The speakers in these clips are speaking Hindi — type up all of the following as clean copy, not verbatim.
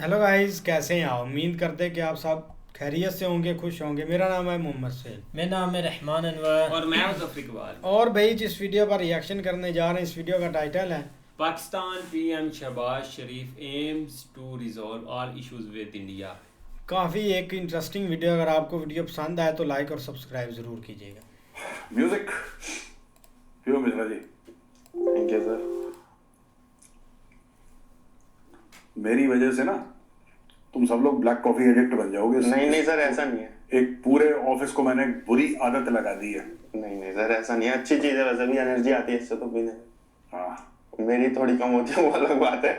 हेलो गाइस, कैसे हैं आप? उम्मीद करते हैं कि आप सब खैरियत से होंगे, खुश होंगे। मेरा नाम है मोहम्मद सेल। मेरा नाम है रहमान अनवर। और मैं मुजफ्फर इकबाल। और भाई जिस वीडियो पर रिएक्शन करने जा रहे हैं, इस वीडियो का टाइटल है Pakistan PM Shahbaz Sharif aims to resolve all issues with India. काफ़ी एक इंटरेस्टिंग वीडियो। अगर आपको वीडियो पसंद आए तो लाइक और सब्सक्राइब ज़रूर कीजिएगा। म्यूजिक क्यों Mishra ji? Thank you sir. मेरी वजह से ना तुम सब लोग ब्लैक कॉफी एडिक्ट बन जाओगे। नहीं नहीं सर, ऐसा नहीं है। एक पूरे ऑफिस को मैंने एक बुरी आदत लगा दी है। नहीं नहीं सर, ऐसा नहीं है। अच्छी चीज है, वैसे भी एनर्जी आती है इससे तो पीने। हाँ मेरी थोड़ी कम होती है वो अलग बात है।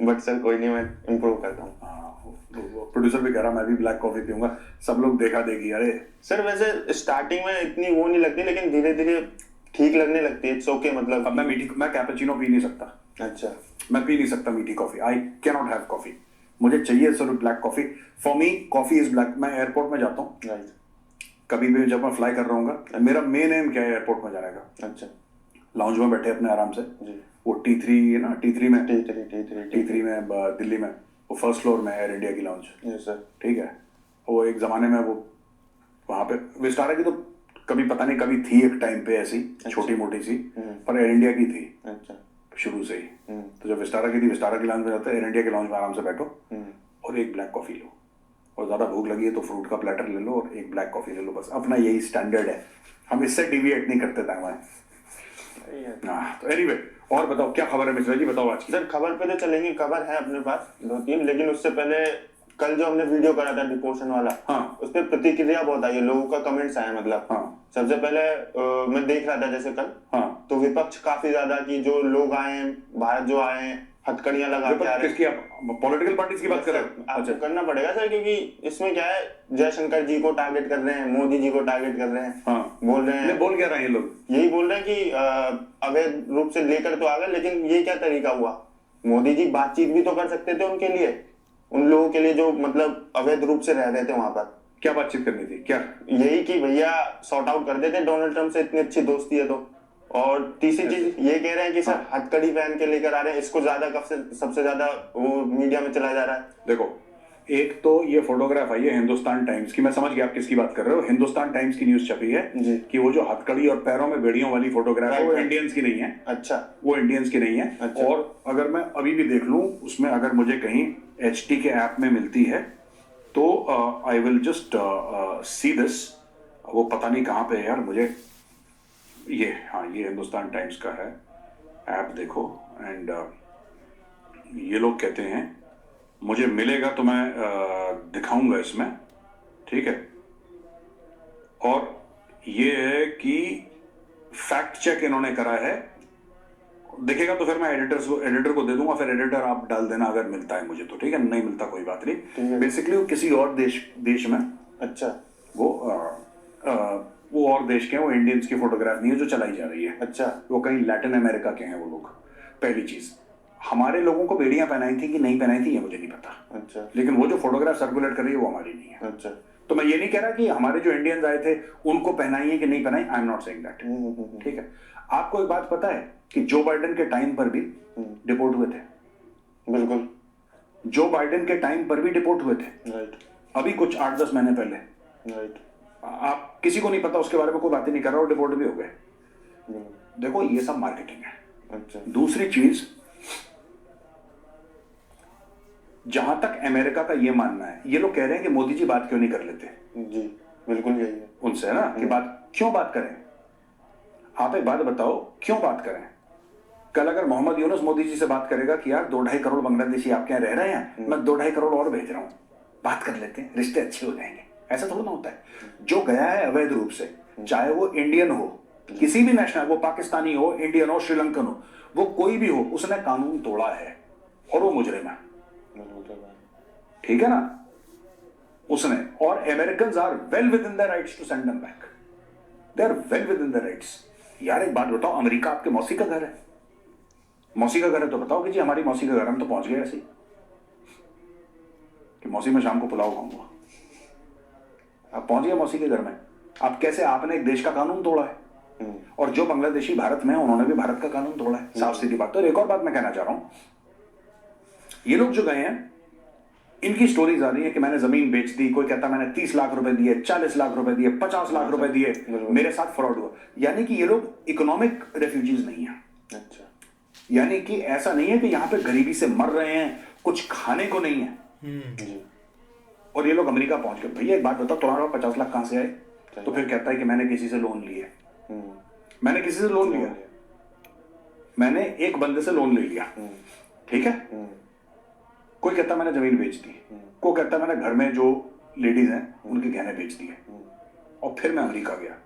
बट सर कोई नहीं, मैं इम्प्रूव करता हूँ। हाँ, प्रोड्यूसर भी कह रहा मैं भी ब्लैक कॉफी पीऊंगा। सब लोग देखा देखी। अरे सर वैसे स्टार्टिंग में इतनी वो नहीं लगती, लेकिन धीरे धीरे ठीक लगने लगती है। इट्स ओके मतलब। अब मैं कैपेचिनो पी नहीं सकता। अच्छा। मैं पी नहीं सकता मीठी coffee. I can not have coffee. मुझे चाहिए सिर्फ black coffee. For me coffee is black. मैं एयरपोर्ट में जाता हूँ राइट। कभी भी, जब मैं फ्लाई कर रहा हूँ, मेरा मेन एम क्या है एयरपोर्ट में जाने का। अच्छा लाउंज में बैठे अपने आराम से। जी। वो T3 है ना, T3 में टी थ्री में दिल्ली में वो फर्स्ट फ्लोर में एयर इंडिया की लाउंज। Yes sir. ठीक है। वो एक जमाने में वो वहां पे विस्टारा की तो कभी पता नहीं कभी थी एक टाइम पे ऐसी छोटी मोटी सी, पर एयर इंडिया की थी अच्छा। शुरू से ही। तो जब विस्टारा की थी, विस्टारा की लाउंज में जाते, एयर इंडिया के लाउंज में आराम से बैठो और एक ब्लैक कॉफी लो। और ज्यादा भूख लगी है तो फ्रूट का प्लेटर ले लो और एक ब्लैक कॉफी ले लो। बस अपना यही स्टैंडर्ड है, हम इससे डिविएट नहीं करते थे हमारे। हाँ तो एनीवे, और बताओ क्या खबर है मिश्रा जी? बताओ आज की। सर खबर पे तो चलेंगे, खबर है अपने पास दो तीन, लेकिन उससे पहले कल जो हमने वीडियो करा था डिपोशन वाला, हाँ। उस पर प्रतिक्रिया बहुत आई है, लोगों का कमेंट्स आए मतलब। हाँ। सबसे पहले मैं देख रहा था जैसे कल, हाँ। तो विपक्ष काफी ज्यादा कि जो लोग आए हैं, भारत जो आए हैं, हथकड़ियां लगा के आ रहे किसकी? आप पॉलिटिकल पार्टीज की बात कर रहे हो? आपको अच्छा। करना पड़ेगा सर, क्योंकि इसमें क्या है, जयशंकर जी को टारगेट कर रहे हैं, मोदी जी को टारगेट कर रहे हैं। हाँ। बोल रहे हैं, बोल क्या रहे हैं ये लोग? यही बोल रहे हैं कि अवैध रूप से लेकर तो आ गए, लेकिन ये क्या तरीका हुआ? मोदी जी बातचीत भी तो कर सकते थे उनके लिए, उन लोगों के लिए जो मतलब अवैध रूप से रह रहे थे वहां पर। क्या बातचीत करनी थी? क्या यही कि भैया सॉर्ट आउट कर देते, डोनाल्ड ट्रम्प से इतनी अच्छी दोस्ती है तो। और तीसरी चीज ये कह रहे हैं कि सर हथकड़ी पहन के लेकर आ रहे हैं, इसको ज्यादा कब से सबसे ज्यादा वो मीडिया में चलाया जा रहा है। देखो, एक तो ये फोटोग्राफ आई है हिंदुस्तान टाइम्स की, मैं समझ गया आप किसकी बात कर रहे हो। हिंदुस्तान टाइम्स की न्यूज छपी है जी। कि वो जो हथकड़ी और पैरों में बेड़ियों वाली फोटोग्राफ है वो इंडियंस की नहीं है। अच्छा। वो इंडियंस की नहीं है। अच्छा। और अगर मैं अभी भी देख लूं उसमें, अगर मुझे कहीं HT के ऐप में मिलती है तो I will just see this. वो पता नहीं कहाँ पे है यार मुझे। ये हाँ, ये हिंदुस्तान टाइम्स का है ऐप, देखो। एंड ये लोग कहते हैं, मुझे मिलेगा तो मैं दिखाऊंगा इसमें, ठीक है। और ये है कि फैक्ट चेक इन्होंने करा है, दिखेगा तो फिर मैं एडिटर को दे दूंगा, फिर एडिटर आप डाल देना अगर मिलता है मुझे तो, ठीक है। नहीं मिलता कोई बात नहीं। बेसिकली वो किसी और देश में, अच्छा। वो और देश के हैं, वो इंडियंस की फोटोग्राफ नहीं है जो चलाई जा रही है। अच्छा। वो कहीं लैटिन अमेरिका के हैं वो लोग। पहली चीज, हमारे लोगों को बेड़ियां पहनाई थी कि नहीं पहनाई थी ये मुझे नहीं पता। अच्छा। लेकिन वो जो फोटोग्राफ सर्कुलेट कर रही है वो हमारी नहीं है। अच्छा। तो मैं ये नहीं कह रहा कि हमारे जो इंडियंस आए थे उनको पहनाई है कि नहीं पहनाई। I am not saying that, ठीक है। आपको एक बात पता है कि जो बाइडेन के टाइम पर भी डिपोर्ट हुए थे? बिल्कुल। जो बाइडेन के टाइम पर भी डिपोर्ट हुए थे। राइट। अभी कुछ 8-10 महीने पहले। राइट। आप किसी को नहीं पता, उसके बारे में कोई बातें नहीं कर रहा और डिपोर्ट भी हो गए। देखो ये सब मार्केटिंग है। अच्छा। दूसरी चीज, जहां तक अमेरिका का ये मानना है, ये लोग कह रहे हैं कि मोदी जी बात क्यों नहीं कर लेते जी बिल्कुल यही है उनसे, है ना, कि बात करें। आप एक बात बताओ, क्यों बात करें? कल अगर मोहम्मद यूनुस मोदी जी से बात करेगा कि यार 2-2.5 करोड़ बांग्लादेशी आपके यहाँ रह रहे हैं, मैं 2-2.5 करोड़ और भेज रहा हूं, बात कर लेते हैं, रिश्ते अच्छे हो जाएंगे। ऐसा थोड़ा ना होता है। जो गया है अवैध रूप से, चाहे वो इंडियन हो, किसी भी नेशनल, वो पाकिस्तानी हो, इंडियन हो, श्रीलंकन हो, वो कोई भी हो, उसने कानून तोड़ा है और वो मुजरिम है, ठीक है ना, उसने। और American are well within the rights to send them back. They are well within the rights. यार एक बात बताओ, अमेरिका आपके मौसी का घर है? मौसी का घर है तो बताओ कि जी हमारी मौसी का घर, हम तो पहुंच गए ऐसे कि मौसी में शाम को पुलाव खाऊंगा। आप पहुंच गए मौसी के घर में। आप कैसे? आपने एक देश का कानून तोड़ा है। और जो बांग्लादेशी भारत में है उन्होंने भी भारत का कानून तोड़ा है। साफ सीधी बात। तो एक और बात मैं कहना चाह रहा हूं, ये लोग जो गए हैं इनकी स्टोरीज आ रही है कि मैंने जमीन बेच दी, कोई कहता मैंने 30 लाख रुपए दिए, 40 लाख रुपए दिए, 50 लाख रुपए दिए, मेरे साथ फ्रॉड हुआ। यानी कि ये लोग इकोनॉमिक रेफ्यूजीज नहीं है। अच्छा, यानी कि ऐसा नहीं है कि यहाँ पे गरीबी से मर रहे हैं, कुछ खाने को नहीं है, जी, और ये लोग अमेरिका पहुंच गए। भैया एक बात बताओ, तुम्हारे पास 50 लाख कहां से आए? तो फिर कहता है कि मैंने किसी से लोन लिए, मैंने किसी से लोन लिया, मैंने एक बंदे से लोन ले लिया, ठीक है। कोई कहता मैंने जमीन बेच दी, कोई कहता मैंने घर में जो लेडीज हैं उनके गहने बेच दिए, और फिर मैं अमेरिका गया।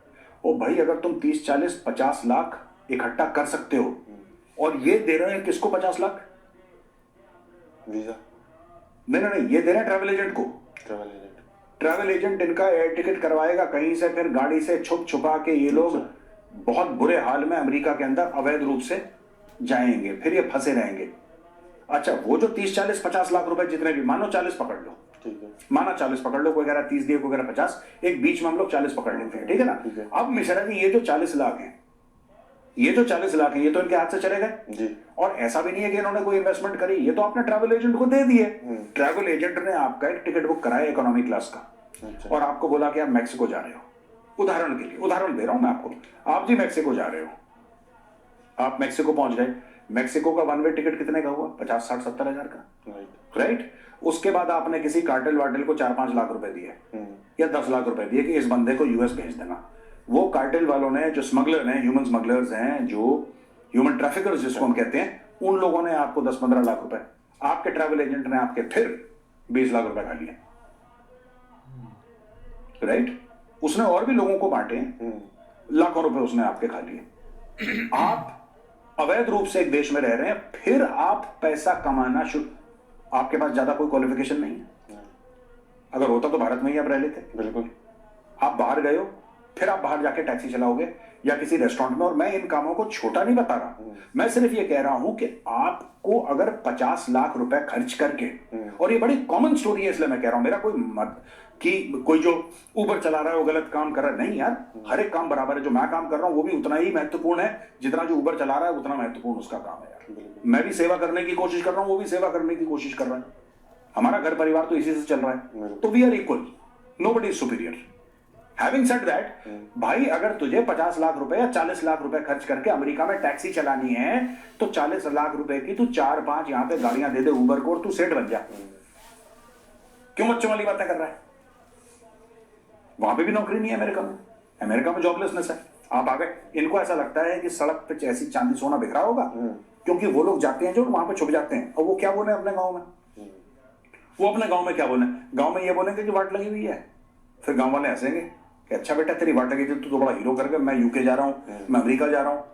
ओ भाई, अगर तुम 30, 40, 50 लाख इकट्ठा कर सकते हो, और ये दे रहे हैं किसको 50 लाख? वीजा नहीं नहीं, ये दे रहे हैं ट्रैवल एजेंट को। ट्रैवल एजेंट इनका एयर टिकट करवाएगा कहीं से, फिर गाड़ी से छुप छुपा के ये लोग बहुत बुरे हाल में अमेरिका के अंदर अवैध रूप से जाएंगे, फिर ये फंसे रहेंगे। अच्छा, वो जो 30, 40, 50 लाख रुपए जितने भी, मानो 40 पकड़ लो, ठीक है, माना 40 पकड़ लो, कोई कह रहा 30 दिए, कोई कह रहा 50, एक बीच में हम लोग 40 पकड़ लेते हैं, ठीक है ना। अब मिश्रा जी, ये जो 40 लाख है, ये जो 40 लाख है, ये तो इनके हाथ से चले गए जी, और ऐसा भी नहीं है कि इन्होंने कोई इन्वेस्टमेंट करी, ये तो आपने ट्रैवल एजेंट को दे दिए। ट्रैवल एजेंट ने आपका एक टिकट बुक कराया इकोनॉमी क्लास का, और आपको बोला कि आप मैक्सिको जा रहे हो। उदाहरण के लिए, उदाहरण दे रहा हूं मैं आपको, आप जी मैक्सिको जा रहे हो, आप मैक्सिको पहुंच गए। मैक्सिको का वन वे टिकट कितने का हुआ? 50, 60, 70 हजार का, राइट। उसके बाद आपने किसी कार्टेल वार्टेल को 4-5 लाख रुपए दिए, या 10 लाख रुपए दिए कि इस बंदे को यूएस भेज देना। वो कार्टेल वालों ने, जो स्मगलर हैं, ह्यूमन स्मगलर्स हैं, जो ह्यूमन ट्रैफिकर्स जिसको हम कहते हैं, उन लोगों ने आपको 10-15 लाख रुपए, आपके ट्रैवल एजेंट ने आपके फिर 20 लाख रुपए खा लिए, राइट। उसने और भी लोगों को बांटे, लाखों रुपए उसने आपके खा लिए। आप अवैध रूप से एक देश में रह रहे हैं, फिर आप पैसा कमाना शुरू, आपके पास ज्यादा कोई क्वालिफिकेशन नहीं है। अगर होता तो भारत में ही आप रह लेते। बिल्कुल। आप बाहर गए हो, फिर आप बाहर जाके टैक्सी चलाओगे या किसी रेस्टोरेंट में। और मैं इन कामों को छोटा नहीं बता रहा, मैं सिर्फ ये कह रहा हूं कि आपको अगर 50 लाख रुपए खर्च करके, और ये बड़ी कॉमन स्टोरी है इसलिए मैं कह रहा हूं, मेरा कोई मत कि कोई जो उबर चला रहा है वो गलत काम कर रहा है, नहीं यार, हर एक काम बराबर है। जो मैं काम कर रहा हूं वो भी उतना ही महत्वपूर्ण है जितना जो उबर चला रहा है, उतना महत्वपूर्ण उसका काम है यार। मैं भी सेवा करने की कोशिश कर रहा हूं, वो भी सेवा करने की कोशिश कर रहा है। हमारा घर परिवार तो इसी से चल रहा है, तो we are equal, nobody is superior. Having said that, भाई अगर तुझे 50 लाख रुपए या 40 लाख रुपए खर्च करके अमेरिका में टैक्सी चलानी है, तो 40 लाख रुपए की तू 4-5 यहां पे गाड़ियां दे दे उबर को और तू सेठ बन जा। क्यों बच्चों वाली बातें कर रहा है? वहां पे भी नौकरी नहीं है अमेरिका में, अमेरिका में जॉबलेसनेस है। आप आ गए, इनको ऐसा लगता है कि सड़क पे ऐसी चांदी सोना बिखरा होगा, क्योंकि वो लोग जाते हैं जो वहां पे छुप जाते हैं। और वो क्या बोले अपने गांव में, वो अपने गांव में क्या बोले, गांव में ये बोलेंगे कि वाट लगी हुई है, फिर गांव वाले हंसेंगे कि अच्छा बेटा तेरी वाट लगी थी, तू तो बड़ा हीरो कर गया, मैं यूके जा रहा हूँ, मैं अमेरिका जा रहा हूँ।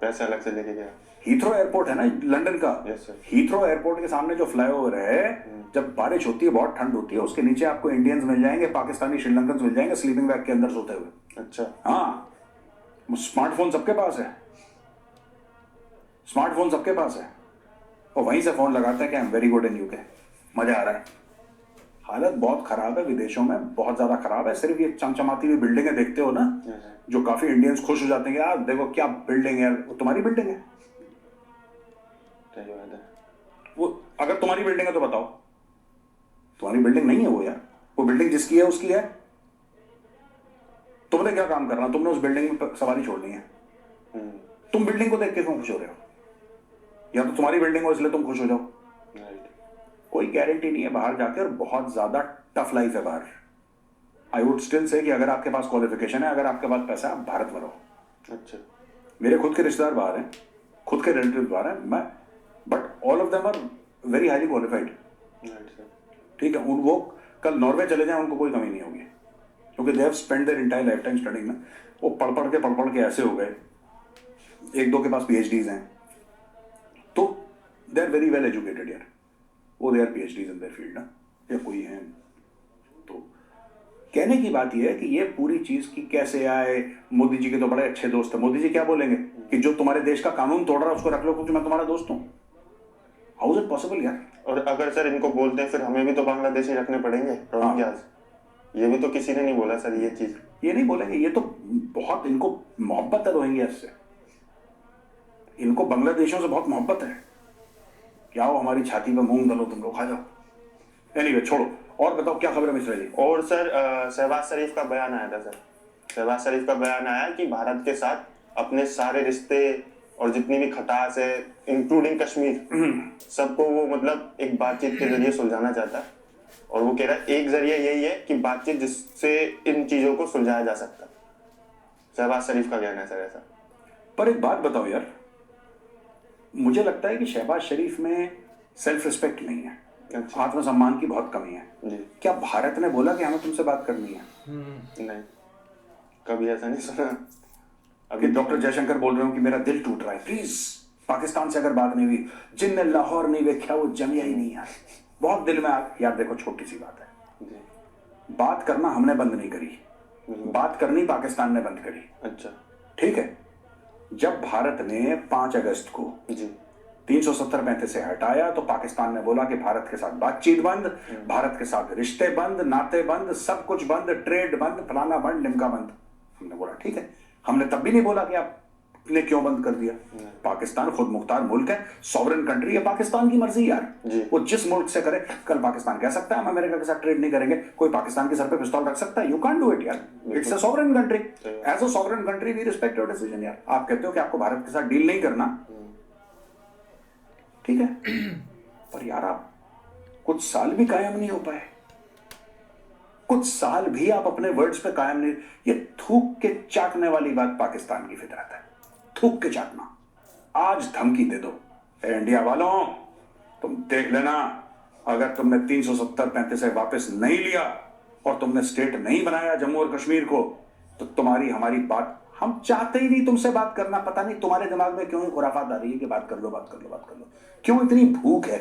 पैसे अलग से लेके गया। हीथ्रो एयरपोर्ट है ना लंदन का, हीथ्रो एयरपोर्ट के सामने जो फ्लाईओवर है, जब बारिश होती है, बहुत ठंड होती है, उसके नीचे आपको इंडियंस मिल जाएंगे, पाकिस्तानी, श्रीलंकन मिल जाएंगे स्लीपिंग बैग के अंदर सोते हुए। अच्छा। हाँ, स्मार्टफोन सबके पास है, स्मार्टफोन सबके पास है, और वहीं से फोन लगाते हैं कि I am very good in UK, मजा आ रहा है। हालत बहुत खराब है विदेशों में, बहुत ज्यादा खराब है। सिर्फ ये चमचमाती हुई बिल्डिंगें देखते हो ना, जो काफी इंडियंस खुश हो जाते हैं, यार देखो क्या बिल्डिंग है, वो तुम्हारी बिल्डिंग है। वो अगर तुम्हारी बिल्डिंग है तो बताओ, तुम्हारी बिल्डिंग नहीं है वो यार, वो बिल्डिंग जिसकी है उसकी है। तुमने क्या काम करना, तुमने उस बिल्डिंग में सवारी छोड़नी है। तुम बिल्डिंग को देख के क्यों खुश हो रहे हो? या तो तुम्हारी बिल्डिंग हो इसलिए तुम खुश हो जाओ। कोई गारंटी नहीं है बाहर जाके, और बहुत ज्यादा टफ लाइफ है बाहर। आई वुड स्टिल से कि अगर आपके पास क्वालिफिकेशन है, अगर आपके पास पैसा है, आप भारत में रहो। अच्छा। मेरे खुद के रिश्तेदार बाहर हैं, खुद के रिलेटिव बाहर हैं, मैं, but all of them are very highly qualified. ठीक है, वो कल नॉर्वे चले जाएं, उनको कोई कमी नहीं होगी, क्योंकि they have spend their entire life time studying में। वो पढ़ के ऐसे हो गए, एक दो के पास PhDs हैं, तो they are very well educated यार, वो they are PhDs in their field ना, या कोई हैं। तो कहने की बात यह है कि ये पूरी चीज की कैसे आए। मोदी जी के तो बड़े अच्छे दोस्त हैं। मोदी जी क्या बोलेंगे कि जो तुम्हारे देश का कानून तोड़ रहा है उसको रख लो क्योंकि मैं तुम्हारा दोस्त हूं। हाउ इज इट पॉसिबल यार? और अगर सर इनको बोलते हैं, फिर हमें भी तो बांग्लादेशी रखने पड़ेंगे। हाँ। ये भी तो किसी ने नहीं बोला सर, ये चीज ये नहीं बोलेंगे। ये तो बहुत इनको मोहब्बत है रोहिंग्या से, इनको बांग्लादेशियों से बहुत मोहब्बत है। क्या हो हमारी छाती पे मूंग दलो, तुम लोग खा जाओ। एनीवे छोड़ो, और बताओ क्या खबर है मिश्रा जी? और सर शहबाज शरीफ का बयान आया था सर। शहबाज शरीफ का बयान आया कि भारत के साथ अपने सारे रिश्ते और जितनी भी खटास है इंक्लूडिंग कश्मीर सबको वो मतलब एक बातचीत के जरिए सुलझाना चाहता है। और वो कह रहा है एक जरिया यही है कि बातचीत जिससे इन चीजों को सुलझाया जा सकता है। शहबाज शरीफ का कहना है सर ऐसा। पर एक बात बताओ यार, मुझे लगता है कि शहबाज शरीफ में सेल्फ रिस्पेक्ट नहीं है, आत्मसम्मान की बहुत कमी है जी। क्या भारत ने बोला कि हमें तुमसे बात करनी है? नहीं, कभी ऐसा नहीं सुना। अभी डॉक्टर जयशंकर बोल रहे हो कि मेरा दिल टूट रहा है, प्लीज पाकिस्तान से अगर बात नहीं हुई, जिनने लाहौर नहीं देखा वो जमिया ही नहीं यार, बहुत दिल में यार देखो छोटी सी बात है जी। बात करना हमने बंद नहीं करी, बात करनी पाकिस्तान ने बंद करी। अच्छा ठीक है, जब भारत ने 5 अगस्त को जी 370-35 से हटाया तो पाकिस्तान ने बोला कि भारत के साथ बातचीत बंद, भारत के साथ रिश्ते बंद, नाते बंद, सब कुछ बंद, ट्रेड बंद, फलाना बंद, लिमका बंद। हमने बोला ठीक है, हमने तब भी नहीं बोला कि आपने क्यों बंद कर दिया। पाकिस्तान खुद मुख्तार मुल्क है, सॉवरेन कंट्री है, पाकिस्तान की मर्जी यार, वो जिस मुल्क से करे। कल पाकिस्तान कह सकता है हम अमेरिका के साथ ट्रेड नहीं करेंगे, कोई पाकिस्तान के सर पे पिस्तौल रख सकता है? यू कांट डू इट यार, it's a sovereign country, as a sovereign country we respect your decision. यार आप कहते हो कि आपको भारत के साथ डील नहीं करना, ठीक है, पर यार आप कुछ साल भी कायम नहीं हो पाए, कुछ साल भी आप अपने वर्ड्स पे कायम नहीं। ये थूक के चाटने वाली बात पाकिस्तान की फितरत है, थूक के चाटना। आज धमकी दे दो, ए इंडिया वालों तुम देख लेना, अगर तुमने 370-35 से वापस नहीं लिया और तुमने स्टेट नहीं बनाया जम्मू और कश्मीर को, तो तुम्हारी हमारी बात, हम चाहते ही नहीं तुमसे बात करना। पता नहीं तुम्हारे दिमाग में क्यों खुराफात आ रही है कि बात कर लो, बात कर लो, बात कर लो। क्यों इतनी भूख है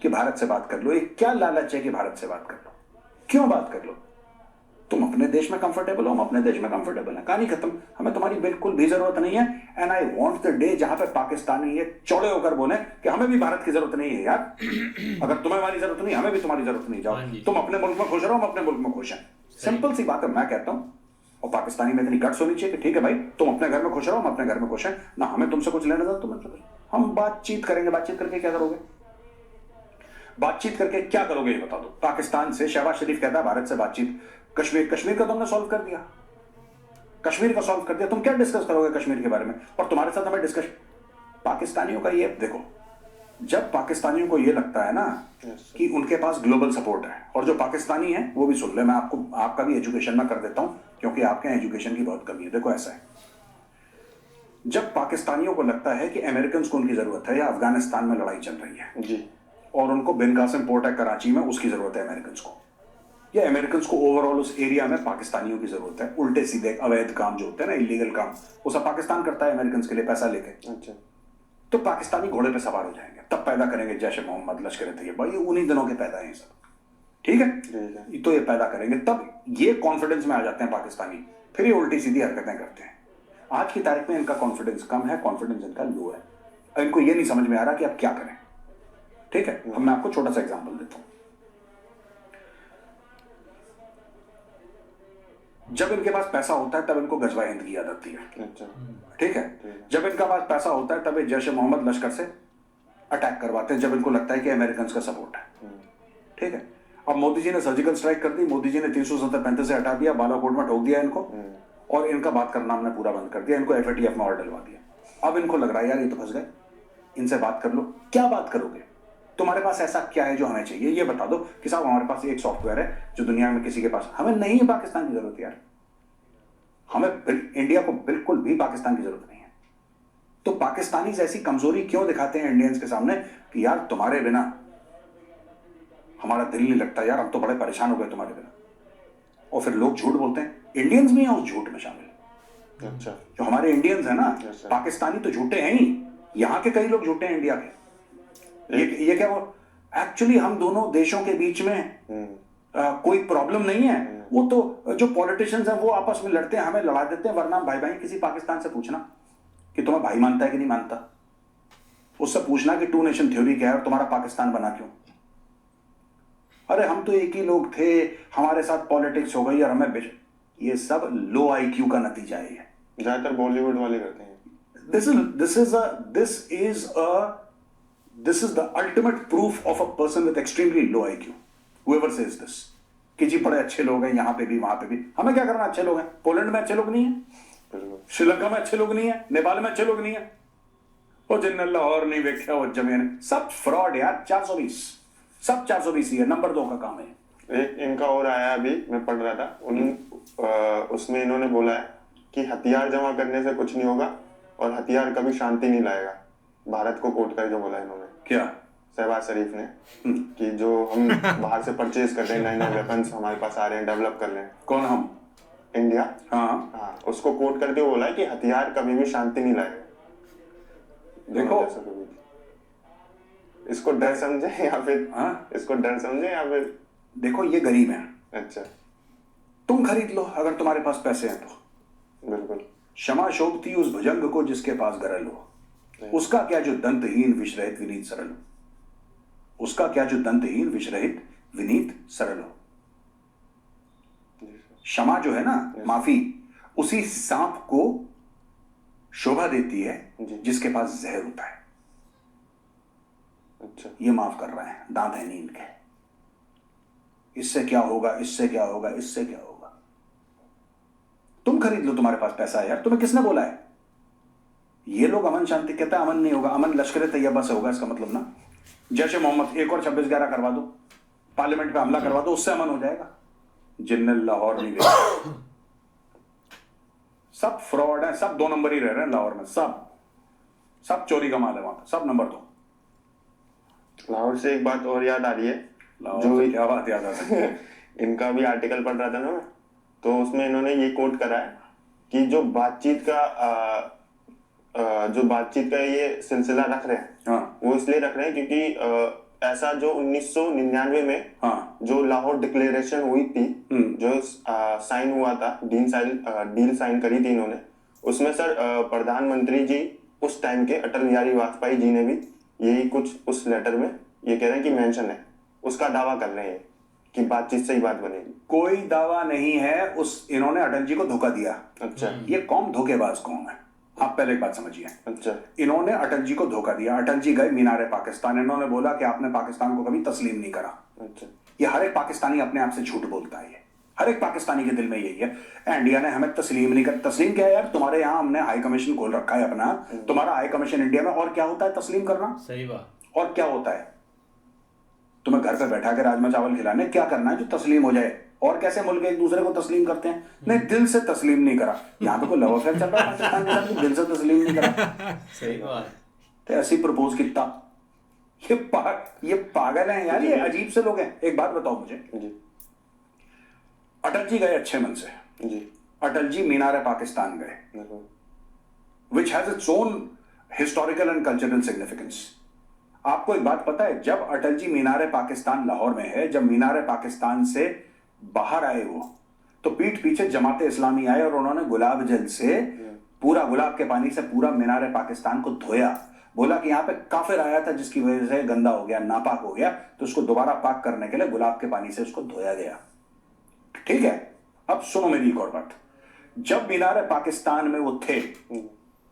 कि भारत से बात कर लो? ये क्या लालच है कि भारत से बात कर लो? क्यों बात कर लो? तुम अपने देश में कंफर्टेबल हो, हम अपने देश में कंफर्टेबल हैं, कहानी खत्म। हमें तुम्हारी बिल्कुल भी जरूरत नहीं है। And I want the day जहां पे पाकिस्तानी ये चौड़े होकर बोले कि हमें भी भारत की जरूरत नहीं है यार, अगर तुम्हें हमारी जरूरत नहीं, हमें भी तुम्हारी जरूरत नहीं। जाओ तुम अपने मुल्क में खुश रहो, हम अपने मुल्क में खुश हैं। सिंपल सी बात है, मैं कहता हूं। और पाकिस्तानी में इतनी गट्स होनी चाहिए कि ठीक है भाई, तुम अपने घर में खुश रहो, हम अपने घर में खुश हैं, ना हमें तुमसे कुछ लेना था, तुम हम बातचीत करेंगे। बातचीत करके क्या करोगे? बातचीत करके क्या करोगे ये बता दो। पाकिस्तान से शहबाज शरीफ कहता है भारत से बातचीत, कश्मीर का तुमने सॉल्व कर दिया, कश्मीर का सॉल्व कर दिया, तुम क्या डिस्कस करोगे कश्मीर के बारे में? और तुम्हारे साथ हमें डिस्कस, पाकिस्तानियों का ये देखो, जब पाकिस्तानियों को ये लगता है ना कि उनके पास ग्लोबल सपोर्ट है, और जो पाकिस्तानी है वो भी सुन ले, मैं आपको आपका भी एजुकेशन में कर देता हूं क्योंकि आपके यहाँ एजुकेशन की बहुत कमी है। देखो ऐसा है, जब पाकिस्तानियों को लगता है कि अमेरिकन को उनकी जरूरत है, या अफगानिस्तान में लड़ाई चल रही है जी, और उनको बिन कासिम पोर्ट है कराची में, उसकी जरूरत है अमेरिकन को, या अमेरिकन को ओवरऑल उस एरिया में पाकिस्तानियों की जरूरत है। उल्टे सीधे अवैध काम जो होते हैं ना, इलीगल काम, वो सब पाकिस्तान करता है अमेरिकन के लिए पैसा लेके। अच्छा, तो पाकिस्तानी घोड़े पे सवार हो जाएंगे, तब पैदा करेंगे जैश मोहम्मद, लश्कर तैयबा, ये उन्हीं दिनों के पैदा हैं सब, ठीक है। तो ये पैदा करेंगे, तब ये कॉन्फिडेंस में आ जाते हैं पाकिस्तानी, फिर ये उल्टी सीधी हरकतें करते हैं। आज की तारीख में इनका कॉन्फिडेंस कम है, कॉन्फिडेंस इनका लो है, इनको ये नहीं समझ में आ रहा कि अब क्या करें, ठीक है। अब मैं आपको छोटा सा एग्जांपल देता हूं। जब इनके पास पैसा होता है तब इनको गजवा हिंद की याद आती है, अच्छा, ठीक है। जब इनका पास पैसा होता है तब ये जैश मोहम्मद लश्कर से अटैक करवाते हैं, जब इनको लगता है कि अमेरिकन का सपोर्ट है, ठीक है। अब मोदी जी ने सर्जिकल स्ट्राइक कर दी, मोदी जी ने 370-35 से हटा दिया, बालाकोट में ठोक दिया इनको, और इनका बात करना हमने पूरा बंद कर दिया, इनको FATF में और डलवा दिया। अब इनको लग रहा है यार ये तो फंस गए, इनसे बात कर लो। क्या बात करोगे? तुम्हारे पास ऐसा क्या है जो हमें चाहिए? ये बता दो कि साहब हमारे पास एक सॉफ्टवेयर है जो दुनिया में किसी के पास, हमें नहीं है पाकिस्तान की जरूरत यार, हमें इंडिया को बिल्कुल भी पाकिस्तान की जरूरत नहीं है। तो पाकिस्तानी ऐसी कमजोरी क्यों दिखाते हैं इंडियंस के सामने कि यार तुम्हारे बिना हमारा दिल नहीं लगता यार, हम तो बड़े परेशान हो गए तुम्हारे बिना। और फिर लोग झूठ बोलते हैं, इंडियंस भी हैं उस झूठ में शामिल। अच्छा, जो हमारे इंडियंस हैं ना, yes, पाकिस्तानी तो झूठे हैं ही, यहाँ के कई लोग झूठे हैं इंडिया के। ये क्या, वो एक्चुअली हम दोनों देशों के बीच में कोई प्रॉब्लम नहीं है, वो तो जो पॉलिटिशियंस हैं वो आपस में लड़ते हैं, हमें लड़ा देते हैं। वरना भाई भाई किसी पाकिस्तान से पूछना कि तुम्हें भाई मानता है कि नहीं मानता, उससे पूछना कि 2 नेशन थ्योरी क्या है और तुम्हारा पाकिस्तान बना क्यों। अरे हम तो एक ही लोग थे, हमारे साथ पॉलिटिक्स हो गई और हमें, ये सब लो IQ का नतीजा है। ज्यादातर बॉलीवुड वाले करते हैं। This is the ultimate proof of a person with extremely low IQ. whoever says this कि जी बड़े अच्छे लोग हैं यहाँ पे भी वहां पे भी, हमें क्या करना, अच्छे लोग हैं। पोलैंड में अच्छे लोग नहीं है, श्रीलंका में अच्छे लोग नहीं है, नेपाल में अच्छे लोग नहीं है, वो जिन लाहौर नहीं वेख्या वो जमीन, सब फ्रॉड यार। 420 सब 420 ही है, नंबर 2 का काम है। एक इनका और आया अभी मैं पढ़ रहा था उसमें इन्होंने बोला है कि हथियार जमा करने से कुछ नहीं होगा और हथियार कभी शांति नहीं लाएगा। भारत को कोट कर जो बोला इन्होंने, क्या शहबाज शरीफ ने, कि जो हम बाहर से परचेज कर रहे हैं, नए नए वेपन्स हमारे पास आ रहे हैं, डेवलप कर रहे हैं। कौन हम? इंडिया। हाँ, उसको कोट करके बोला है कि हथियार कभी भी शांति नहीं लाएगा। देखो इसको डर समझे या फिर इसको डर समझे या फिर देखो ये गरीब है। अच्छा, तुम खरीद लो अगर तुम्हारे पास पैसे हैं तो। बिल्कुल। क्षमा शोभती उस भुजंग को जिसके पास गरल हो, उसका क्या जो दंतहीन विषरहित विनीत सरल हो, उसका क्या जो दंतहीन विषरहित विनीत सरल हो। क्षमा जो है ना, माफी, उसी सांप को शोभा देती है जिसके पास जहर होता है। अच्छा, ये माफ कर रहे हैं, दांत है नींद के। इससे क्या होगा, इससे क्या होगा, इससे क्या होगा। तुम खरीद लो, तुम्हारे पास पैसा है यार। तुम्हें किसने बोला है? ये लोग अमन शांति कहते हैं, अमन नहीं होगा, अमन लश्कर तैयबा से होगा। इसका मतलब ना, जैसे मोहम्मद एक और 26/11 करवा दो, पार्लियामेंट पे हमला करवा दो, उससे अमन हो जाएगा। जिन्नल लाहौर नहीं गए, सब फ्रॉड है, सब 2 नंबर ही रह रहे हैं लाहौर में, सब चोरी का माल है वहां पर, सब नंबर 2। लाहौर से एक बात और याद आ रही है। जो क्या बात याद आ रही है? इनका भी आर्टिकल पढ़ रहा था ना मैं, तो उसमें इन्होंने ये कोट करा है कि जो बातचीत का ये सिलसिला रख रहे हैं, हाँ, वो इसलिए रख रहे हैं क्योंकि ऐसा जो 1999 में हाँ, जो लाहौर डिक्लेरेशन हुई थी, जो साइन हुआ था, डील साइन करी थी इन्होंने, उसमें सर प्रधानमंत्री जी उस टाइम के अटल बिहारी वाजपेयी जी ने भी यही कुछ उस लेटर में ये कह रहे हैं कि मेंशन है, उसका दावा कर रहे हैं कि बातचीत से ही बात बनेगी। कोई दावा नहीं है। इन्होंने अटल जी को धोखा दिया। अच्छा, ये कौन धोखेबाज कौन है, आप पहले एक बात समझिए। अच्छा, इन्होंने अटल जी को धोखा दिया। अटल जी गए मीनार पाकिस्तान, इन्होंने बोला कि आपने पाकिस्तान को कभी तस्लीम नहीं करा। अच्छा, ये हर एक पाकिस्तानी अपने आप से झूठ बोलता है, ये हर एक पाकिस्तानी के दिल में यही है। इंडिया ने हमें तस्लीम नहीं कर। तस्लीम क्या है यार? तुम्हारे यहाँ हमने हाई कमीशन खोल रखा है अपना, तुम्हारा हाई कमीशन इंडिया में। और क्या होता है तस्लीम करना? सही बात। और क्या होता है? तुम्हें घर पे बैठा के राजमा चावल खिलाने, क्या करना है जो तस्लीम हो जाए? और कैसे मुल्क एक दूसरे को तस्लीम करते हैं? नहीं, दिल से तस्लीम नहीं करा। यहाँ पे कोई लव अफेयर चल रहा है पाकिस्तान के साथ, दिल से तस्लीम नहीं करा। सही बात। तो ऐसी प्रपोज कितना, ये पागल हैं यार, ये अजीब से लोग हैं। एक बात बताओ मुझे जी, अटल जी गए अच्छे मन से। जी, अटल जी मीनार पाकिस्तान गए, which has its own historical and cultural significance. आपको एक बात पता है, जब अटल जी मीनार पाकिस्तान लाहौर में है, जब मीनार पाकिस्तान से बाहर आए वो, तो पीठ पीछे जमाते इस्लामी आए और उन्होंने गुलाब जल से, पूरा गुलाब के पानी से पूरा मीनार पाकिस्तान को धोया। बोला कि यहाँ पे काफिर आया था जिसकी वजह से गंदा हो गया, नापाक हो गया, तो उसको दोबारा पाक करने के लिए गुलाब के पानी से उसको धोया गया। ठीक है, अब सुनो मेरी एक और बात। जब मीनार पाकिस्तान में वो थे,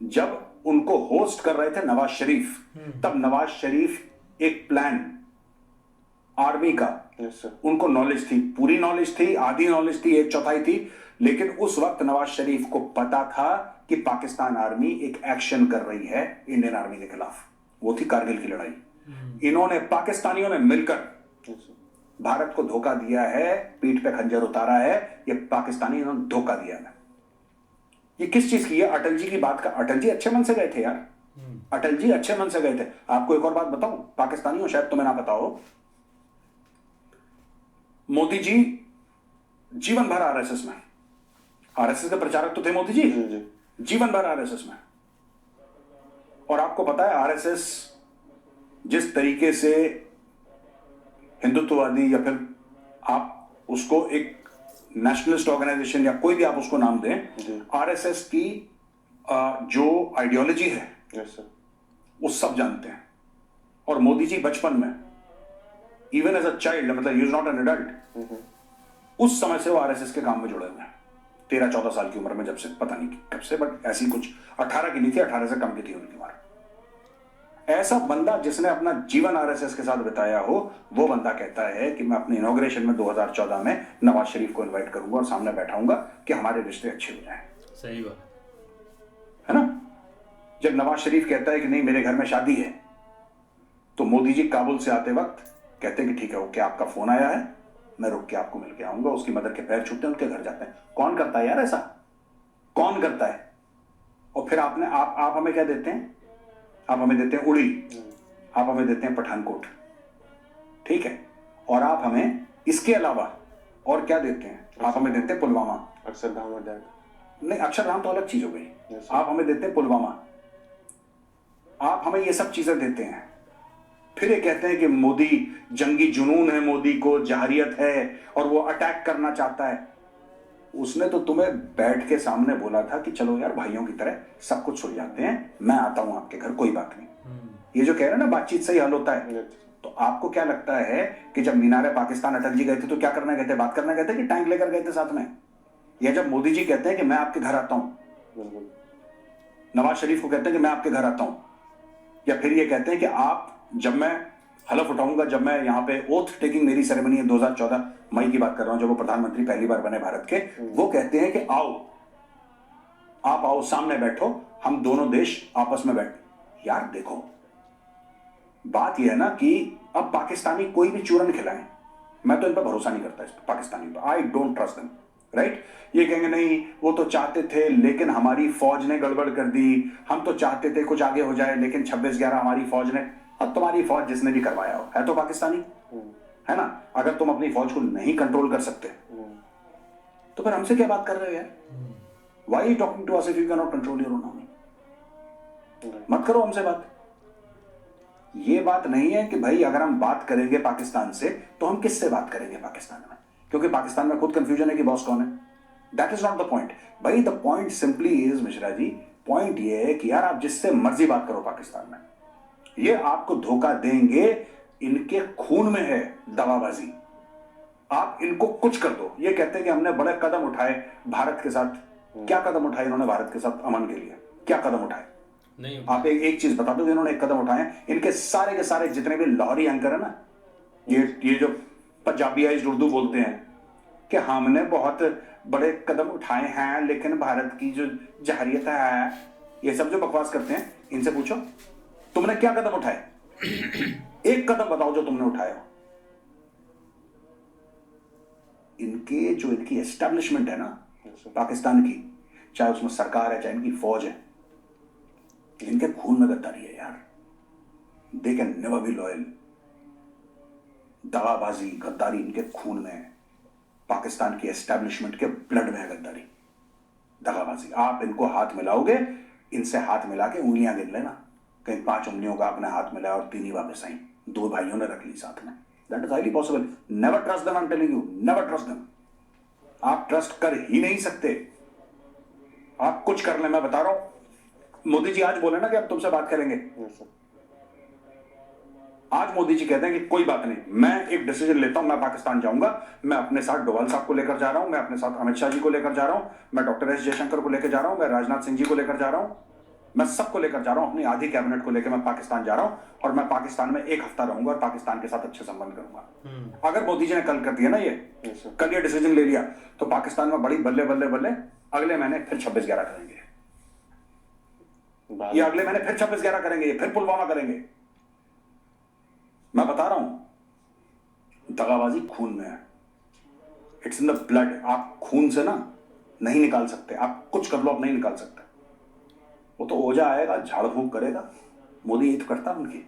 जब उनको होस्ट कर रहे थे नवाज शरीफ, तब नवाज शरीफ एक प्लान आर्मी का, उनको नॉलेज थी, पूरी नॉलेज थी, आधी नॉलेज थी, 1/4 थी, लेकिन उस वक्त नवाज शरीफ को पता था कि पाकिस्तान आर्मी एक एक्शन कर रही है इंडियन आर्मी के खिलाफ। वो थी कारगिल की लड़ाई। इन्होंने, पाकिस्तानियों ने मिलकर भारत को धोखा दिया है, पीठ पे खंजर उतारा है। ये पाकिस्तानी इन्होंने धोखा दिया है। ये किस चीज की है? अटल जी की बात का। अटल जी अच्छे मन से गए थे यार, अटल जी अच्छे मन से गए थे। आपको एक और बात बताऊं, पाकिस्तानियों, शायद तुम्हें ना पता हो, मोदी जी जीवन भर आरएसएस में, आरएसएस के प्रचारक तो थे मोदी जी, जीवन भर आरएसएस में। और आपको पता है आरएसएस जिस तरीके से हिंदुत्ववादी, या फिर आप उसको एक नेशनलिस्ट ऑर्गेनाइजेशन या कोई भी आप उसको नाम दें, आरएसएस की जो आइडियोलॉजी है वो सब जानते हैं। और मोदी जी बचपन में, इवन एज अ चाइल्ड, मतलब he is not an adult, उस समय से वो आरएसएस के काम में जुड़े हुए हैं। 13-14 साल की उम्र में, जब से, पता नहीं कब से, बट ऐसी कुछ 18 की नहीं थी, 18 से कम की थी उनकी उम्र। ऐसा बंदा जिसने अपना जीवन आरएसएस के साथ बिताया हो, वो बंदा कहता है कि मैं अपने इनॉग्रेशन में 2014 में नवाज शरीफ को इनवाइट करूंगा और सामने बैठाऊंगा कि हमारे रिश्ते अच्छे हो जाएं। सही बात है ना? जब नवाज शरीफ कहता है कि नहीं मेरे घर में शादी है, तो मोदी जी काबुल से आते वक्त कहते हैं कि ठीक है ओके, आपका फोन आया है, मैं रुक के आपको मिल के आऊंगा। उसकी मदर के पैर छूटते हैं, उनके घर जाते हैं। कौन करता है यार ऐसा? कौन करता है? और फिर आप हमें क्या देते हैं? आप हमें देते हैं उड़ी, आप हमें देते हैं पठानकोट, ठीक है? और आप हमें इसके अलावा और क्या देते हैं? आप हमें देते हैं पुलवामा, अक्षरधाम और दैट। नहीं अक्षरधाम तो अलग चीज हो गई। Yes, आप हमें देते हैं पुलवामा, आप हमें ये सब चीजें देते हैं। फिर ये कहते हैं कि मोदी जंगी जुनून है, मोदी को जहरियत है और वो अटैक करना चाहता है। उसने तो तुम्हें बैठ के सामने बोला था कि चलो यार भाइयों की तरह सब कुछ सुलझाते हैं, मैं आता हूं आपके घर, कोई बात नहीं। ये जो कह रहे हैं ना बातचीत से ही हल होता है, तो आपको क्या लगता है कि जब मीनार पाकिस्तान अटल जी गए थे तो क्या करने गए थे? बात करने गए थे कि टैंक लेकर गए थे साथ में? या जब मोदी जी कहते हैं कि मैं आपके घर आता हूं, नवाज शरीफ को कहते हैं कि मैं आपके घर आता हूं, या फिर ये कहते हैं कि आप जब मैं हलफ उठाऊंगा, जब मैं यहाँ पे ओथ टेकिंग मेरी सेरेमनी है 2014 मई की बात कर रहा हूं, जब वो प्रधानमंत्री पहली बार बने भारत के, वो कहते हैं कि आओ, आप आओ, सामने बैठो, हम दोनों देश आपस में बैठ। यार देखो, बात यह है ना कि अब पाकिस्तानी कोई भी चूरन खिलाएं, मैं तो इन पर भरोसा नहीं करता, इस पाकिस्तानी पर I don't trust them, right? ये कहेंगे नहीं वो तो चाहते थे लेकिन हमारी फौज ने गड़बड़ कर दी, हम तो चाहते थे कुछ आगे हो जाए लेकिन 26/11 हमारी फौज ने। अब तुम्हारी फौज जिसने भी करवाया हो है तो पाकिस्तानी, है ना? अगर तुम अपनी फौज को नहीं कंट्रोल कर सकते तो फिर हमसे क्या बात कर रहे हो यार? Why talking to us if you can not control your own army? मत करो हमसे बात। ये बात नहीं है कि भाई अगर हम बात करेंगे पाकिस्तान से तो हम किससे बात करेंगे पाकिस्तान में, क्योंकि पाकिस्तान में खुद कंफ्यूजन है कि बॉस कौन है। That is not the point भाई। The point simply is Mishra ji, point ये है कि यार आप जिससे मर्जी बात करो पाकिस्तान में, ये आपको धोखा देंगे, इनके खून में है दगाबाजी। आप इनको कुछ कर दो, ये कहते हैं कि हमने बड़े कदम उठाए भारत के साथ। क्या कदम उठाए इन्होंने भारत के साथ अमन के लिए? क्या कदम उठाए? नहीं। आप एक चीज बता दो, इन्होंने एक कदम उठाए। इनके सारे के सारे जितने भी लाहौरी एंकर है ना, ये जो पंजाबीआइज्ड उर्दू बोलते हैं कि हमने बहुत बड़े कदम उठाए हैं लेकिन भारत की जो जहरियत है, ये सब जो बकवास करते हैं, इनसे पूछो तुमने क्या कदम उठाए? एक कदम बताओ जो तुमने उठाया हो। इनकी एस्टेब्लिशमेंट है ना पाकिस्तान की, चाहे उसमें सरकार है चाहे इनकी फौज है, इनके खून में गद्दारी है यार। They can never be loyal. दगाबाजी गद्दारी इनके खून में है। पाकिस्तान की एस्टेब्लिशमेंट के ब्लड में है गद्दारी, दगाबाजी। आप इनको हाथ मिलाओगे, इनसे हाथ मिला के उंगलियां गिन लेना, कहीं 5 उंगलियों का आपने हाथ मिलाया और 3 ही वापस आई, 2 भाइयों ने रख ली साथ में। That is highly possible. Never trust them, I am telling you, never trust them. आप ट्रस्ट कर ही नहीं सकते। आप कुछ कर ले, मैं बता रहा हूं। मोदी जी आज बोले ना कि अब तुमसे बात करेंगे, आज मोदी जी कहते हैं कि कोई बात नहीं, मैं एक डिसीजन लेता हूं, मैं पाकिस्तान जाऊंगा, मैं अपने साथ डोवाल साहब को लेकर जा रहा हूं, मैं अपने साथ अमित शाह जी को लेकर जा रहा हूं, मैं डॉक्टर एस जयशंकर को लेकर जा रहा हूं, मैं राजनाथ सिंह जी को लेकर जा रहा हूं, मैं सबको लेकर जा रहा हूं, अपनी आधी कैबिनेट को लेकर मैं पाकिस्तान जा रहा हूं और मैं पाकिस्तान में 1 हफ्ता रहूंगा और पाकिस्तान के साथ अच्छे संबंध करूंगा। अगर मोदी जी ने कल कर दिया ना, ये कल ये डिसीजन ले लिया, तो पाकिस्तान में बड़ी बल्ले बल्ले बल्ले अगले महीने फिर 26/11 करेंगे, ये अगले महीने फिर 26/11 करेंगे, ये फिर पुलवामा करेंगे। मैं बता रहा हूं, दगाबाजी खून में है, इट्स इन द ब्लड। आप खून से ना नहीं निकाल सकते, आप कुछ कर लो, आप नहीं निकाल सकते। वो तो ओझा आएगा, झाड़ फूंक करेगा। मोदी ये तो करता है उनकी।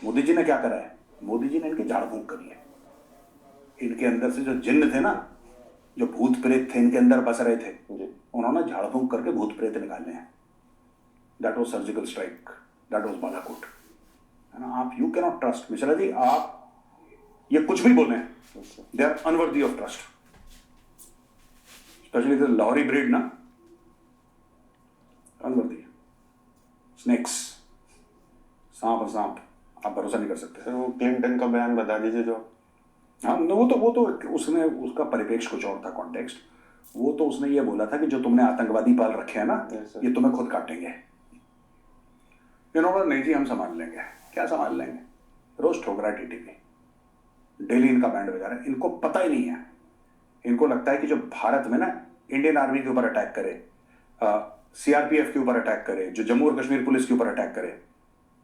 मोदी जी ने क्या करा है? मोदी जी ने इनकी झाड़ फूंक करी है। इनके अंदर से जो जिन्न थे ना, जो भूत प्रेत थे इनके अंदर बस रहे थे, उन्होंने झाड़ फूंक करके भूत प्रेत निकाले हैं। That was surgical strike, that was Balakot, है ना? आप you can not trust Mishra ji. आप ये कुछ भी बोले, they are unworthy of trust, specially the Lahori breed ना, अनवर्दी। स्नेक्स, सांप और सांप, आप भरोसा नहीं कर सकते। सर वो क्लिंटन का बयान बता दीजिए जो। हाँ, वो तो उसने, उसका परिप्रेक्ष्य कुछ और था, कॉन्टेक्स्ट। वो तो उसने ये बोला था कि जो तुमने आतंकवादी पाल रखे हैं ना, ये तुम्हें खुद काटेंगे। इन्होंने नहीं जी हम संभाल लेंगे। क्या संभाल लेंगे? रोज ठोक रहा है टीटीपी, डेली इनका बैंड बजा रहा है। इनको पता ही नहीं है, इनको लगता है कि जो भारत में ना इंडियन आर्मी के ऊपर अटैक करे, सीआरपीएफ के ऊपर अटैक करे, जो जम्मू और कश्मीर पुलिस के ऊपर अटैक करे,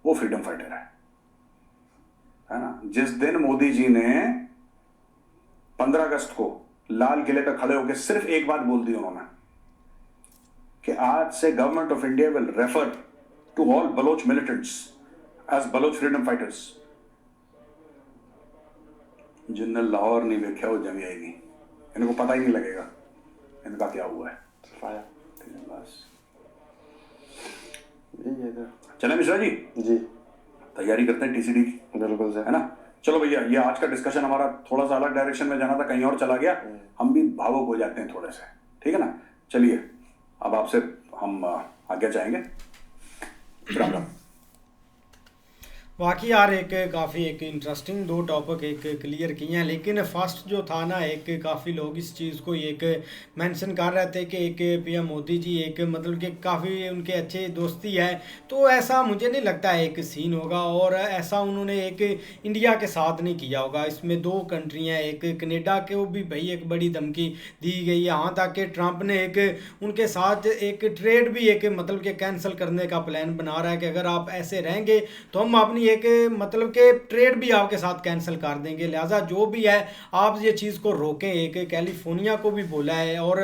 वो फ्रीडम फाइटर है ना। जिस दिन मोदी जी ने 15 अगस्त को लाल किले पे खड़े होकर सिर्फ एक बात बोल दी उन्होंने कि आज से government of India will refer to all Baloch militants as Baloch freedom fighters, जिनने लाहौर नहीं देखा वो जमी आएगी, इनको पता ही नहीं लगेगा इनका क्या हुआ है। बस चले मिश्रा जी, तैयारी करते हैं टीसीडी की। बिल्कुल सर। है ना। चलो भैया, ये आज का डिस्कशन हमारा थोड़ा सा अलग डायरेक्शन में जाना था, कहीं और चला गया, हम भी भावुक हो जाते हैं थोड़े से, ठीक है ना। चलिए अब आपसे हम आगे जाएंगे। राम राम। बाकी यार एक काफ़ी एक इंटरेस्टिंग दो टॉपिक एक क्लियर किए हैं, लेकिन फर्स्ट जो था ना, एक काफ़ी लोग इस चीज़ को एक मेंशन कर रहे थे कि एक पीएम मोदी जी एक मतलब कि काफ़ी उनके अच्छे दोस्ती है, तो ऐसा मुझे नहीं लगता है एक सीन होगा, और ऐसा उन्होंने एक इंडिया के साथ नहीं किया होगा। इसमें दो कंट्री हैं, एक कनेडा को भी भाई एक बड़ी धमकी दी गई है, यहाँ तक कि ट्रंप ने एक उनके साथ एक ट्रेड भी एक मतलब कि कैंसिल करने का प्लान बना रहा है कि अगर आप ऐसे रहेंगे तो हम अपनी एक मतलब के ट्रेड भी आपके साथ कैंसिल कर देंगे, लिहाजा जो भी है आप ये चीज़ को रोकें। एक कैलिफोर्निया को भी बोला है, और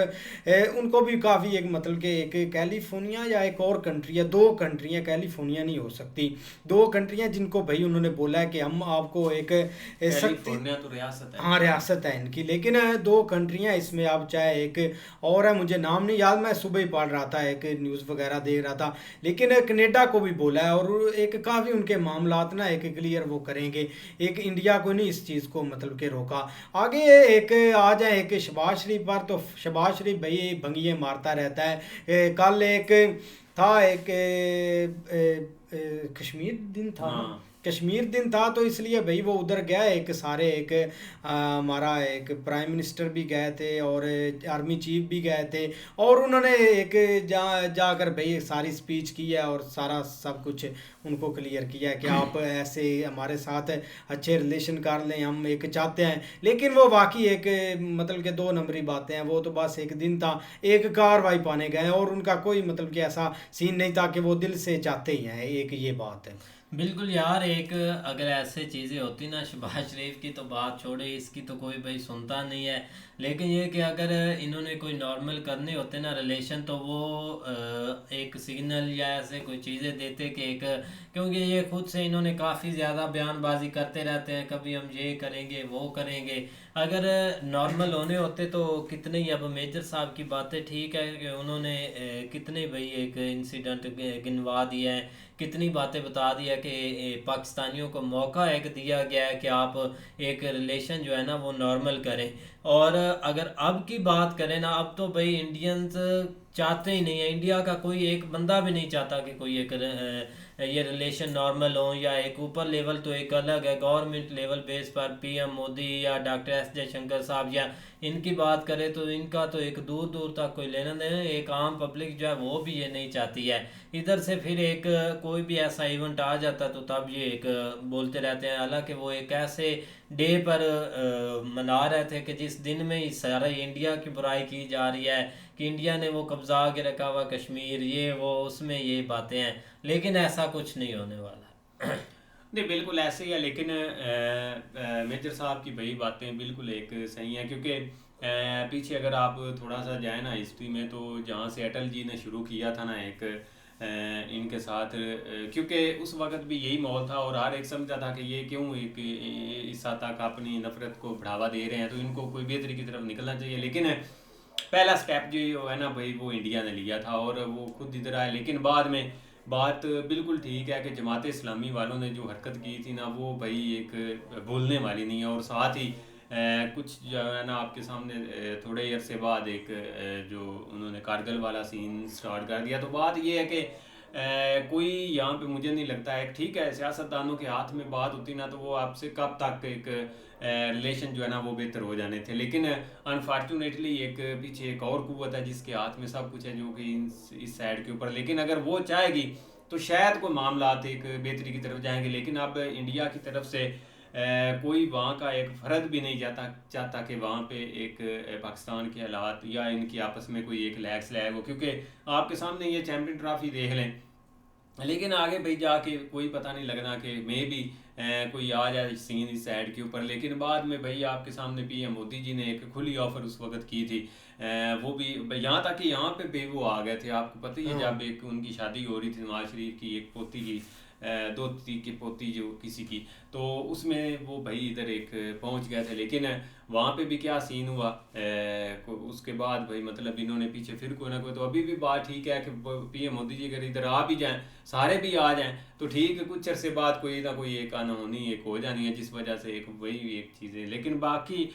उनको भी काफ़ी एक मतलब के एक कैलिफोर्निया या एक और कंट्री है, दो कंट्रियाँ, कैलिफोर्निया नहीं हो सकती, दो कंट्रियाँ जिनको भाई उन्होंने बोला है कि हम आपको एक कैलिफोर्निया तो रियासत है, हाँ रियासत है इनकी, लेकिन दो कंट्रियाँ इसमें आप चाहे एक और है, मुझे नाम नहीं याद, मैं सुबह ही पढ़ रहा था, एक न्यूज़ वगैरह देख रहा था, लेकिन कनेडा को भी बोला है, और एक काफ़ी उनके मामला ना एक क्लियर वो करेंगे, एक इंडिया को नहीं इस चीज़ को मतलब के रोका। आगे एक आ जाए एक शहबाज शरीफ पर, तो शहबाज शरीफ भाई भंगिए मारता रहता है। कल एक था एक कश्मीर दिन था, कश्मीर दिन था, तो इसलिए भाई वो उधर गया, एक सारे एक हमारा एक प्राइम मिनिस्टर भी गए थे और आर्मी चीफ भी गए थे, और उन्होंने एक जाकर भाई सारी स्पीच की है और सारा सब कुछ उनको क्लियर किया है कि आप ऐसे हमारे साथ अच्छे रिलेशन कर लें, हम एक चाहते हैं। लेकिन वो बाकी एक मतलब के दो नंबरी बातें हैं, वो तो बस एक दिन था, एक कार्रवाई पाने गए, और उनका कोई मतलब कि ऐसा सीन नहीं था कि वो दिल से चाहते ही हैं, एक ये बात है। बिल्कुल यार, एक अगर ऐसे चीज़ें होती ना, शहबाज शरीफ की तो बात छोड़े, इसकी तो कोई भाई सुनता नहीं है, लेकिन ये कि अगर इन्होंने कोई नॉर्मल करने होते ना रिलेशन, तो वो एक सिग्नल या ऐसे कोई चीज़ें देते कि एक, क्योंकि ये खुद से इन्होंने काफ़ी ज़्यादा बयानबाजी करते रहते हैं, कभी हम ये करेंगे वो करेंगे। अगर नॉर्मल होने होते तो कितने ही, अब मेजर साहब की बातें ठीक है कि उन्होंने कितने भाई एक इंसिडेंट गिनवा दिया है, कितनी बातें बता दिया कि पाकिस्तानियों को मौका एक दिया गया है कि आप एक रिलेशन जो है ना वो नॉर्मल करें। और अगर अब की बात करें ना, अब तो भाई इंडियंस चाहते ही नहीं है, इंडिया का कोई एक बंदा भी नहीं चाहता कि कोई एक ये रिलेशन नॉर्मल हो, या एक ऊपर लेवल तो एक अलग है, गवर्नमेंट लेवल बेस पर पीएम मोदी या डॉक्टर एस जयशंकर साहब या इनकी बात करें तो इनका तो एक दूर दूर तक कोई लेना देना, एक आम पब्लिक जो है वो भी ये नहीं चाहती है। इधर से फिर एक कोई भी ऐसा इवेंट आ जाता तो तब ये एक बोलते रहते हैं, हालांकि वो एक ऐसे डे पर मना रहे थे कि जिस दिन में ही सारा इंडिया की बुराई की जा रही है कि इंडिया ने वो कब्जा के रखा हुआ कश्मीर, ये वो, उसमें ये बातें हैं, लेकिन ऐसा कुछ नहीं होने वाला। नहीं बिल्कुल ऐसे ही है, लेकिन मेजर साहब की वही बातें बिल्कुल एक सही है, क्योंकि पीछे अगर आप थोड़ा सा जाए ना हिस्ट्री में, तो जहाँ से अटल जी ने शुरू किया था ना एक इनके साथ, क्योंकि उस वक्त भी यही माहौल था और हर एक समझा था कि ये क्यों एक इस हद तक अपनी नफरत को बढ़ावा दे रहे हैं, तो इनको कोई बेहतरी की तरफ निकलना चाहिए। लेकिन पहला स्टेप जो है ना भाई वो इंडिया ने लिया था और वो खुद इधर आए, लेकिन बाद में बात बिल्कुल ठीक है कि जमात इस्लामी वालों ने जो हरकत की थी ना वो भाई एक भूलने वाली नहीं है। और साथ ही कुछ जो है ना आपके सामने थोड़े अरसे बाद एक जो उन्होंने कारगिल वाला सीन स्टार्ट कर दिया, तो बात ये है कि कोई यहाँ पे मुझे नहीं लगता है, ठीक है सियासतदानों के हाथ में बात होती ना तो वो आपसे कब तक एक रिलेशन जो है ना वो बेहतर हो जाने थे, लेकिन अनफॉर्चुनेटली एक पीछे एक और कुव्वत है जिसके हाथ में सब कुछ है जो कि इस साइड के ऊपर, लेकिन अगर वो चाहेगी तो शायद कोई मामला एक बेहतरी की तरफ जाएंगे। लेकिन अब इंडिया की तरफ से कोई वहाँ का एक फ़र्द भी नहीं चाहता कि वहाँ पे एक पाकिस्तान के हालात या इनकी आपस में कोई एक लैग स्लैग हो, क्योंकि आपके सामने ये चैम्पियन ट्रॉफी देख लें, लेकिन आगे भाई जाके कोई पता नहीं लगना कि मे भी कोई आ जाए सीन इस साइड के ऊपर। लेकिन बाद में भाई आपके सामने पीएम मोदी जी ने एक खुली ऑफर उस वक्त की थी, वो भी यहाँ तक कि यहाँ पे भी वो आ गए थे। आपको पता ही है जब एक उनकी शादी हो रही थी नवाज शरीफ की एक पोती की, दोती की पोती जो किसी की, तो उसमें वो भाई इधर एक पहुंच गए थे। लेकिन वहाँ पे भी क्या सीन हुआ उसके बाद भाई मतलब इन्होंने पीछे फिर कोई ना कोई, तो अभी भी बात ठीक है कि पीएम मोदी जी अगर इधर आ भी जाएं, सारे भी आ जाएं, तो ठीक है कुछ अरसे बाद कोई ना कोई एक अनहोनी एक हो जानी है, जिस वजह से एक वही एक चीज़ है। लेकिन बाकी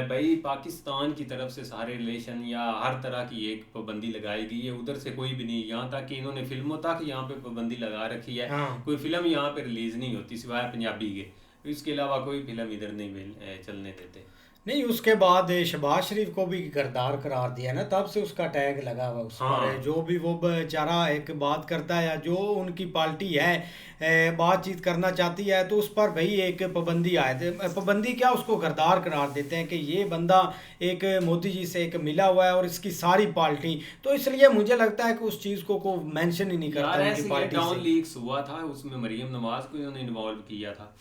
भाई पाकिस्तान की तरफ से सारे रिलेशन या हर तरह की एक पाबंदी लगाई गई है, उधर से कोई भी नहीं। यहाँ तक कि इन्होंने फिल्मों तक यहाँ पे पाबंदी लगा रखी है। कोई फिल्म यहाँ पे रिलीज़ नहीं होती सिवाय पंजाबी के, इसके अलावा कोई फिल्म इधर नहीं चलने देते। नहीं, उसके बाद शहबाज शरीफ को भी किरदार करार दिया ना, तब से उसका टैग लगा हुआ उस पर। जो भी वो बेचारा एक बात करता है या जो उनकी पार्टी है बातचीत करना चाहती है, तो उस पर भाई एक पाबंदी आए थे। पाबंदी क्या, उसको किरदार करार देते हैं कि ये बंदा एक मोदी जी से एक मिला हुआ है और इसकी सारी पार्टी, तो इसलिए मुझे लगता है कि उस चीज़ को मेंशन ही नहीं करता उनकी पार्टी डाउन से। लीक्स हुआ था उसमें मरियम नवाज को इन्होंने इन्वॉल्व किया था,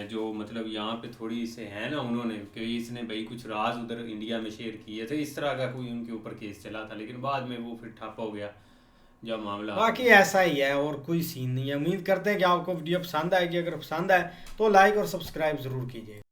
जो मतलब यहाँ पे थोड़ी से है ना, उन्होंने कि इसने भाई कुछ राज उधर इंडिया में शेयर किए थे, इस तरह का कोई उनके ऊपर केस चला था। लेकिन बाद में वो फिर ठप हो गया जब मामला। बाकी ऐसा ही है और कोई सीन नहीं है। उम्मीद करते हैं कि आपको वीडियो पसंद आएगी। अगर पसंद आए तो लाइक और सब्सक्राइब ज़रूर कीजिए।